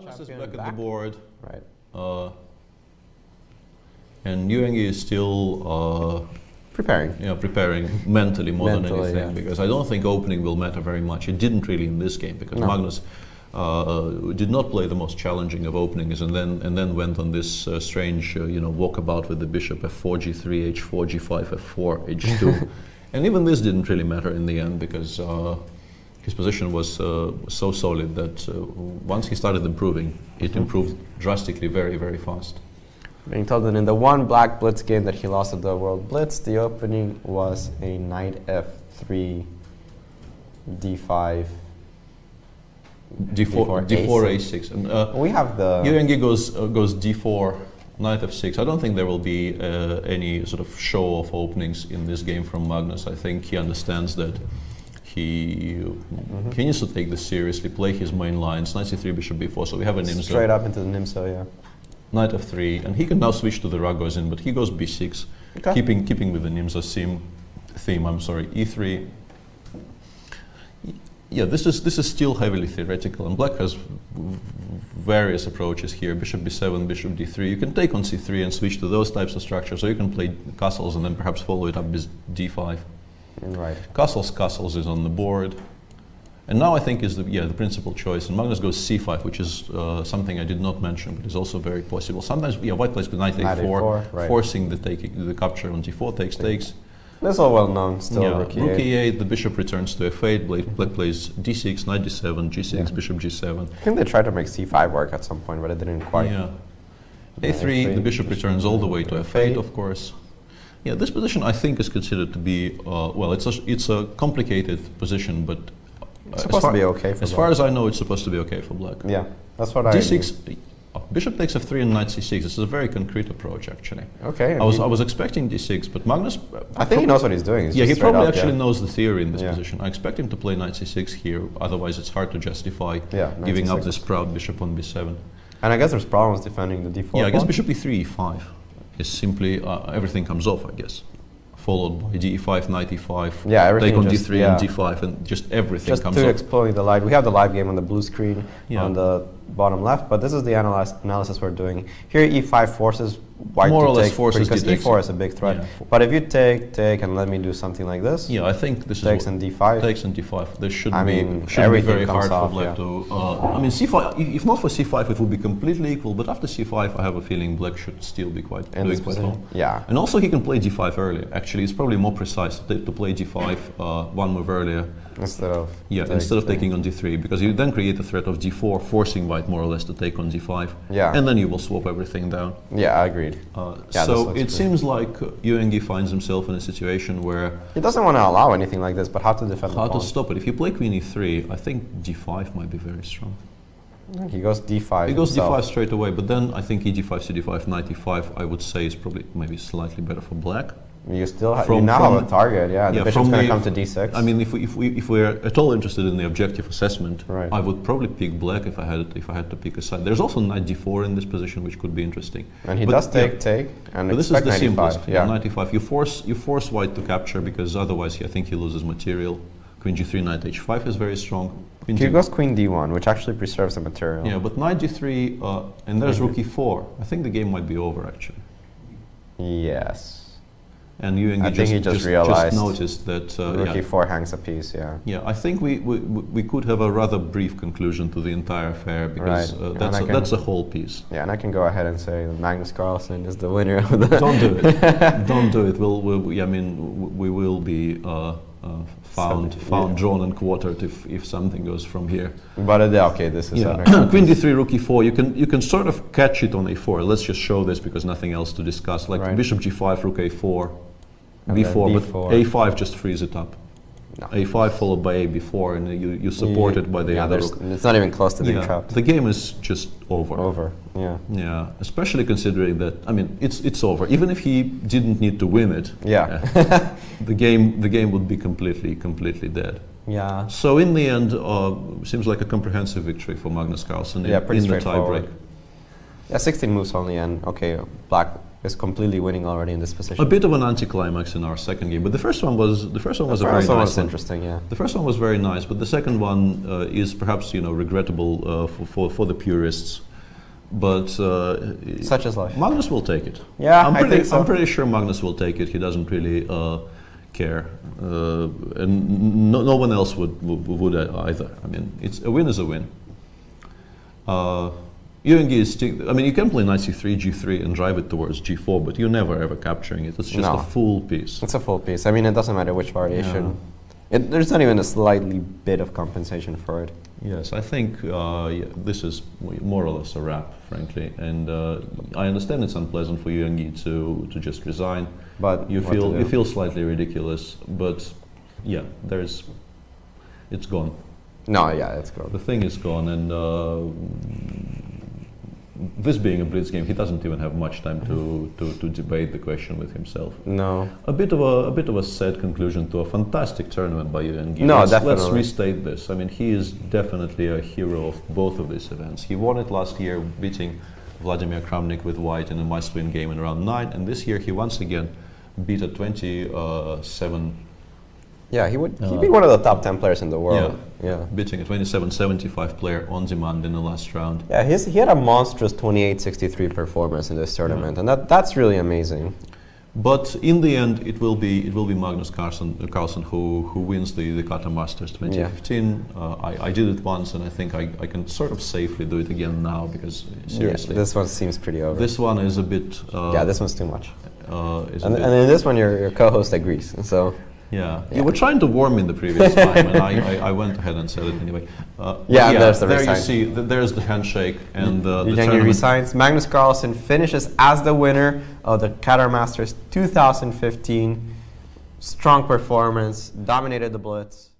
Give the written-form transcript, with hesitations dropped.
Magnus is champion back at back. the board. Right. And Yu Yangyi is still Preparing. preparing mentally more than Mentally, anything, yeah. because I don't think opening will matter very much. It didn't really in this game, because No. Magnus did not play the most challenging of openings, and then went on this strange walkabout with the bishop f4, g3, h4, g5, f4, h2, and even this didn't really matter in the end, because his position was so solid that once he started improving, it improved drastically, very, very fast. Being told that in the one black blitz game that he lost at the World Blitz, the opening was a knight f3, d5, d4, a6, and we have the Yu Yangyi goes d4, knight f6. I don't think there will be any sort of show-off openings in this game from Magnus. I think he understands that he needs to take this seriously, play his main lines, knight c3, bishop b4, so we have a nimzo. straight up into the nimzo, yeah. Knight f3, and he can now switch to the Ragozin, but he goes b6, Okay. keeping with the nimzo theme, e3. Yeah, this is still heavily theoretical, and black has various approaches here. Bishop b7, bishop d3. You can take on c3 and switch to those types of structures, or you can play castles and then perhaps follow it up with d5. Right. Castles is on the board. And now I think is the principal choice. And Magnus goes c5, which is something I did not mention, but is also very possible. Sometimes, white plays with knight a4, right. forcing the capture on d4, takes. This is all well known, still Yeah, rook rook e8. e8, the bishop returns to f8, black plays d6, knight d7, g6, bishop g7. I think they tried to make c5 work at some point, but it didn't quite. Yeah. a3, the bishop returns all the way to f8, of course. Yeah, this position I think is considered to be, it's a complicated position, but It's supposed to be okay for as black. far as I know, it's supposed to be okay for black. Yeah, that's what d6, bishop takes f3 and knight c6. This is a very concrete approach, actually. Okay. I was expecting d6, but Magnus... I think he knows what he's doing. He's Yeah, just he straight probably up, actually yeah. knows the theory in this Yeah. position. I expect him to play knight c6 here, otherwise it's hard to justify Yeah, knight giving up c6. this proud bishop on b7. And I guess there's problems defending the d4. Yeah, I guess pawn. bishop e3, e5 is simply, everything comes off, I guess. Followed by d5, knight e5, Yeah, everything take on just- d3 yeah. and d5, and just everything Just comes to off. exploring the live. We have the live game on the blue screen Yeah. on the bottom left, but this is the analysis we're doing. Here e5 forces white More to or less take, forces because the e4 is a big threat. Yeah. But if you take, and let me do something like this, Yeah, I think this takes is and d5. takes and d5. This I shouldn't mean, be shouldn't be everything very comes hard off, for black yeah. to. I mean, c5. If not for c5, it would be completely equal. But after c5, I have a feeling black should still be quite in doing this quite position. well. Yeah. And also, he can play g5 earlier. Actually, it's probably more precise to play g5 one move earlier. Instead of Instead of taking on d3, because you then create a threat of d4, forcing white more or less to take on d5. Yeah. And then you will swap everything down. Yeah, I agreed. Yeah, this So looks it good. seems like Yu Yangyi finds himself in a situation where He doesn't want to allow anything like this, but how to defend how the to pawn? stop it. If you play queen e3, I think d5 might be very strong. He goes d5. He goes himself. d5 straight away, but then I think e5, cd5, knight e5, I would say is probably maybe slightly better for black. You still you From- now from- have a target, yeah. The Yeah, bishop's from going to the- come to d6. I mean, if we're at all interested in the objective assessment, Right. I would probably pick black if I had to pick a side. There's also knight d4 in this position, which could be interesting. and he But does yeah, take, and But this is expect the 95. simplest. Yeah. Knight e5. You force white to capture, because otherwise I think he loses material. Queen g3, knight h5 is very strong. Queen He g- goes queen d1, which actually preserves the material. Yeah, but knight g3, and there's rook e4. I think the game might be over, actually. Yes. And Yu Yangyi I think he just realized noticed that. Rook Yeah, e4 hangs a piece, yeah. yeah, I think we could have a rather brief conclusion to the entire affair, because Right. And I can- that's a whole piece. Yeah, and I can go ahead and say that Magnus Carlsen is the winner of the... Don't do it. Don't do it. I mean, we will be found drawn and quartered if something goes from here. But okay, this is... Yeah. Queen d3, rook e4. You can sort of catch it on a4. Let's just show this because nothing else to discuss. Like Right. bishop g5, rook a4, And then b4, but b4. a5 just frees it up. No. a5 followed by a b4, and you support it by the yeah, other there's- rook. it's not even close to being Yeah, trapped. the game is just over. Over, yeah. Yeah, especially considering that, I mean, it's over. Even if he didn't need to win it, Yeah. the game would be completely dead. Yeah. So in the end, seems like a comprehensive victory for Magnus Carlsen Yeah, pretty in the straightforward. tiebreak. Yeah, 16 moves only, and okay, black is completely winning already in this position. A bit of an anticlimax in our second game, but the first one was a very nice one. Interesting, yeah. The first one was very nice, but the second one is perhaps regrettable for the purists. But such as life. Magnus will take it. Yeah, I think so. I'm pretty sure Magnus will take it. He doesn't really care, and no one else would either. I mean, a win is a win. Yu Yangyi is you can play knight c3, g3, and drive it towards g4, but you're never ever capturing it. It's just a full piece. It's a full piece. I mean, it doesn't matter which variation. Yeah. There's not even a slightly bit of compensation for it. Yes, I think this is more or less a wrap, frankly. And I understand it's unpleasant for Yu Yangyi to just resign. But you feel slightly ridiculous. But yeah, it's gone. No, yeah, it's gone. The thing is gone, and this being a blitz game, he doesn't even have much time to debate the question with himself. No. A bit of a sad conclusion to a fantastic tournament by Yu Yangyi. No, definitely. Let's restate this. I mean, he is definitely a hero of both of these events. He won it last year, beating Vladimir Kramnik with white in a must-win game in round 9, and this year he once again beat a 27. Yeah, he'd be one of the top 10 players in the world. Yeah. Beating a 27-75 player on demand in the last round. Yeah, he had a monstrous 28-63 performance in this tournament, and that's really amazing. But in the end, it will be Magnus Carlsen who wins the Qatar Masters 2015. I did it once, and I think I can sort of safely do it again now, because seriously, this one seems pretty over. This one is a bit. This one's too much. And in this one, your co-host agrees. So. Yeah, you were trying to warn me the previous time, and I went ahead and said it anyway. There's the there resign. you see, there's the handshake, and the Yangyi resigns. Magnus Carlsen finishes as the winner of the Qatar Masters 2015. Strong performance, dominated the blitz.